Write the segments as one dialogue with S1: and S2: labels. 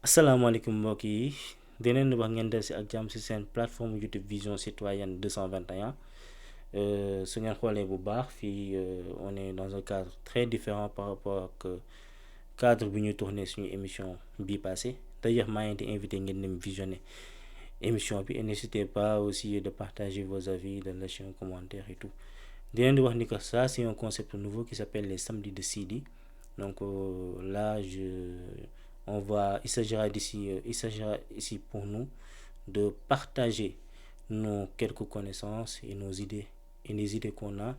S1: asalaamaaleykum mbokk yi di leen wax ngeen del si ak jàmm si seen plateforme YouTube Vision Citoyenne 221 su ngeen xoolee bu baax fii on est dans un cadre très différent par rapport ak cadre bi ñu tourné suñu émission bii passé d'ailleurs maa ngi di invité ngeen dem visionner émission bi et n'hésitez pas aussi de partager vos avis de lâcher un commentaire et tout di leen di wax ni que ça c'est un concept nouveau qui s'appelle les samedis de Sidi. Donc là, il s'agira ici pour nous de partager nos quelques connaissances et nos idées et les idées qu'on a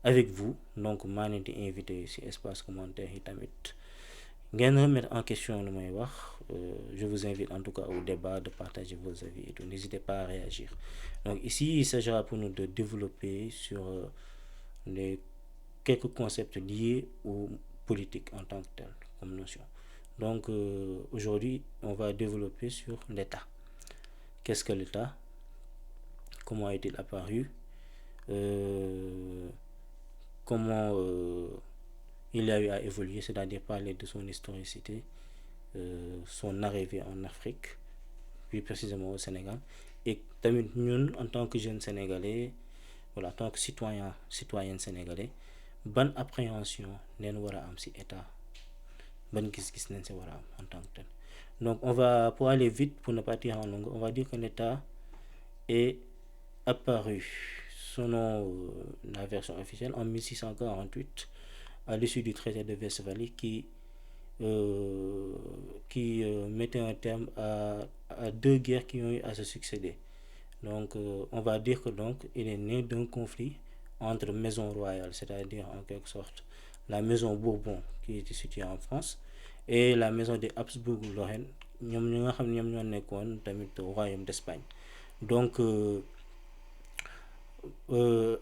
S1: avec vous. Donc maa leen di invité ci espace commentaire yi tamit ngeen remettre en question lu may wax. Je vous invite en tout cas au débat, de partager vos avis et tout. N'hésitez pas à réagir. Donc ici, il s'agira pour nous de développer sur les quelques concepts liés aux politique en tant que tel comme notion. Donc aujourd'hui, on va développer sur l'État. Qu'est-ce que l'État? Comment est-il apparu? Comment il a eu à évoluer, c'est-à-dire parler de son historicité, son arrivée en Afrique, plus précisément au Sénégal. Et tamit ñun en tant que jeunes sénégalais, voilà, en tant que citoyenne sénégalais, ban appréhension neen war a am ci état, ban gis-gis neen ci war a am en tant que tel. Donc on va, pour aller vite, pour ne pas tirer en longueur, on va dire que l'état est apparu selon la version officielle en 1648 à l'issue du traité de Westphalie qui mettait un terme à deux guerres qui ont eu à se succéder. Donc on va dire que donc il est né d'un conflit entre maison royale, c'est-à-dire en quelque sorte la maison Bourbon qui était située en France et la maison des Habsbourg-Lorraine ñoom ñi nga xam ne ñoom ñoo nekkoon tamit royaume d'Espagne. Donc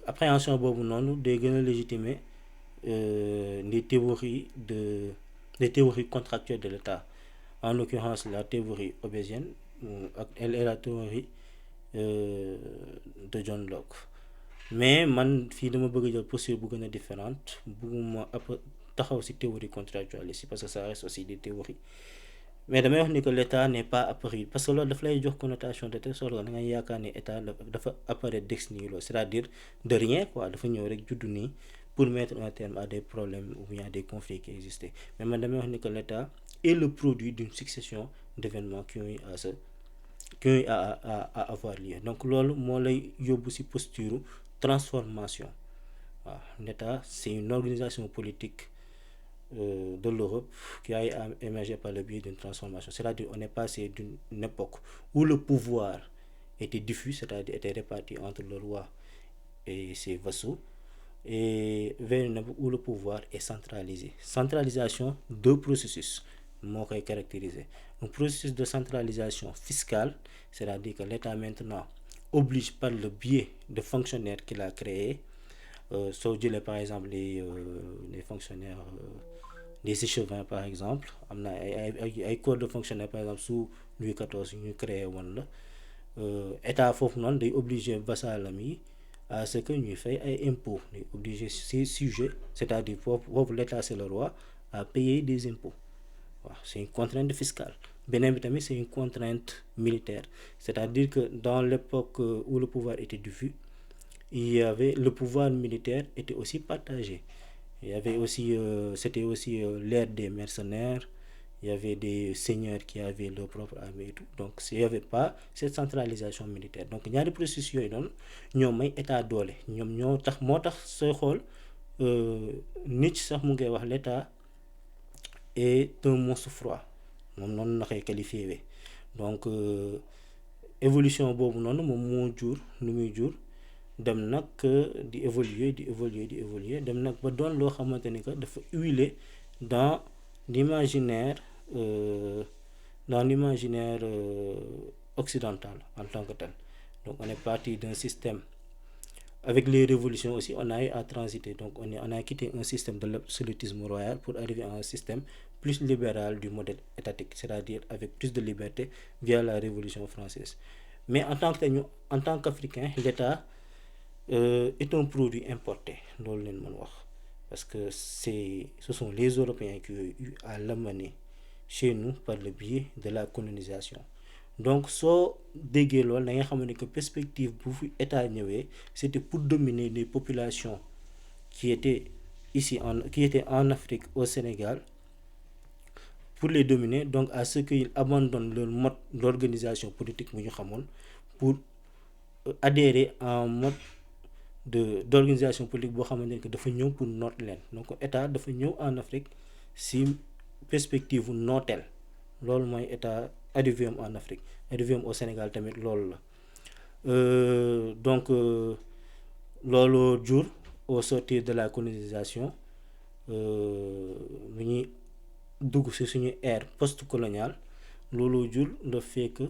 S1: appréhension boobu noonu day gën a légitimer les théories contractuelles de l'État, en l'occurrence la théorie hobbesienne et la théorie de John Locke. Mais man fii dama bëgg a jël posture bu gën a différente, bugguma taxaw ci théorie contractuelle ici parce que ça reste aussi des théories, mais damay wax ni que l'État n'est pas apparu parce que loolu daf lay jox connotation de telle sorte da ngay yaakaar ni état dafa apparaître ex nihilo, c'est-à-dire de rien quoi, dafa ñëw rek juddu nii pour mettre un terme à des problèmes ou bien à des conflits qui existaient. Mais man damay wax ni que l'État est le produit d'une succession d'événements qui ont eu à avoir lieu. Donc loolu moo lay yóbbu ci posture transformation. waaw l'État c'est une organisation politique de l'Europe qui a émergé par le biais d'une transformation, c'est-à-dire on est passé d'une époque où le pouvoir était diffus, c'est-à-dire était réparti entre le roi et ses vassaux, et vers une époque où le pouvoir est centralisé. Centralisation, deux processus moo koy caractériser. Un processus de centralisation fiscale, c'est-à-dire que l'État maintenant oblige par le biais de fonctionnaires qu'il a créés. Soo jëlee par exemple les fonctionnaires des échevins par exemple, am na ay corps de fonctionnaires par exemple sous Louis XIV ñu créé woon la état foofu noonu day obligé vassalam yi à ce que ñuy fay ay impôts, day obligé ses sujets, c'est-à-dire foofu l'État c'est le roi, à payer des impôts. waaw c'est une contrainte fiscale. Beneen bi tamit c'est une contrainte militaire, c'est-à-dire que dans l'époque où le pouvoir était diffus, le pouvoir militaire était aussi partagé. Il y avait aussi c'était aussi l'ère des mercenaires, il y avait des seigneurs qui avaient leur propre armée et tout. Donc il n'y avait pas cette centralisation militaire. Donc ñaari processus yooyu noonu ñoom may état doole, ñoom ñoo tax moo tax sooy xool Nietzsche sax mu ngay wax l'État est un monstre froid, moom noonu na koy qualifié. Donc évolution boobu noonu moom moo jur lu muy jur dem nag di évoluer dem nag ba doon loo xamante ni que dafa huiler dans l'imaginaire occidental en tant que tel. Donc on est parti d'un système, avec les révolutions aussi on a eu à transiter, donc on a quitté un système de l'absolutisme royal pour arriver à un système plus libéral du modèle étatique, c'est-à-dire avec plus de liberté via la Révolution française. Mais en tant qu'Africain, l'État est un produit importé, loolu leen mën wax, parce que ce sont les Européens qui ont eu à l'amener chez nous par le biais de la colonisation. Donc soo déggee loolu da nga xam ne que perspective bu fi état ñëwee c'était pour dominer les populations qui étaient en Afrique, au Sénégal, pour les dominer, donc à ce qu'ils abandonnent leur mode d'organisation politique bu ñu xamoon pour adhérer à un mode d'organisation politique boo xamante ne que dafa ñëw pour noot leen. Donc état dafa ñëw en Afrique si perspective nooteel, loolu mooy état arrivé en Afrique, arrivé au Sénégal tamit loolu la. Donc loolu jur au sortir de la colonisation lu ñuy dugg ci suñu ère post-coloniale, loolu jur le fait que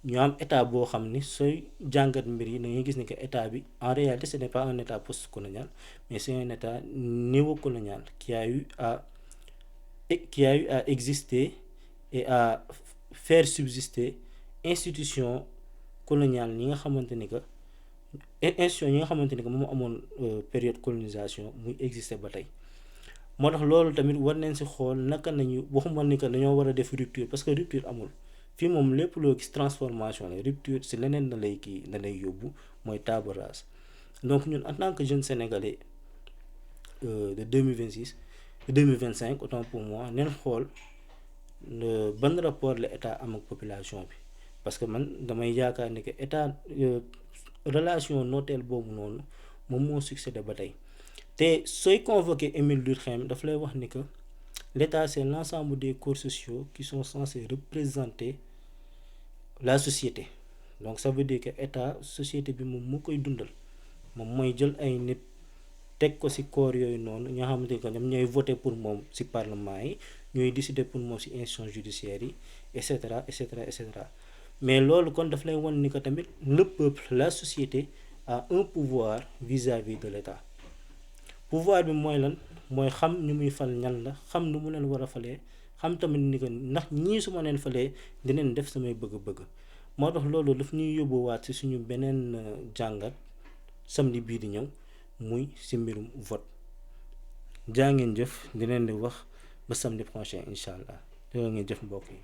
S1: ñu am état boo xam ni sooy jàngat mbir yi da ngay gis ni que état bi en réalité ce n'est pas un état post-colonial, mais c'est un état néocolonial qui a eu à exister et à faire subsister institutions coloniales yi nga xamante ni que institutions yi nga xamante ni que moom amoon période colonisation muy exister ba tey. moo tax loolu tamit war nañ ci xool naka nañu waxuma ni que dañoo war a def rupture, parce que rupture amul fii moom lépp loo gis transformation la. Rupture ci leneen na lay yóbbu mooy table rase. Donc ñun en tant que jeune sénégalais de 2025 autant pour moi, neen xool ban rapport la état am ak population bi, parce que man damay yaakaar ni que état relation nooteel boobu noonu moom moo succédé ba tey. te sooy convoqué Émile Durkheim daf lay wax ni que l'état c'est l'ensemble des corps sociaux qui sont censés représenter la société. Donc ça veut dire que état société bi moom moo koy dundal, moom mooy jël ay nit teg ko ci corps yooyu noonu ñoo xamante que ñoom ñooy voter pour moom ci parlement yi, ñooy décider pour moom ci institutions judiciaires yi, et cetera et cetera et cetera. Mais loolu kon daf lay wan ni que tamit le peuple, la société a un pouvoir vis-à-vis de l'état. Pouvoir bi mooy lan, mooy xam ñu muy fal ñan la, xam nu mu leen war a falee, xam tamit ni que ndax ñii su ma leen falee dinañ def samay bëgg-bëgg. moo tax loolu daf ñuy yóbbuwaat ci suñu beneen jàngat samedi bii di ñëw muy ci mbirum vote. jaa ngeen jëf, di leen di wax ba samedi prochain incha allah. jaa ngeen jëf mbokk yi.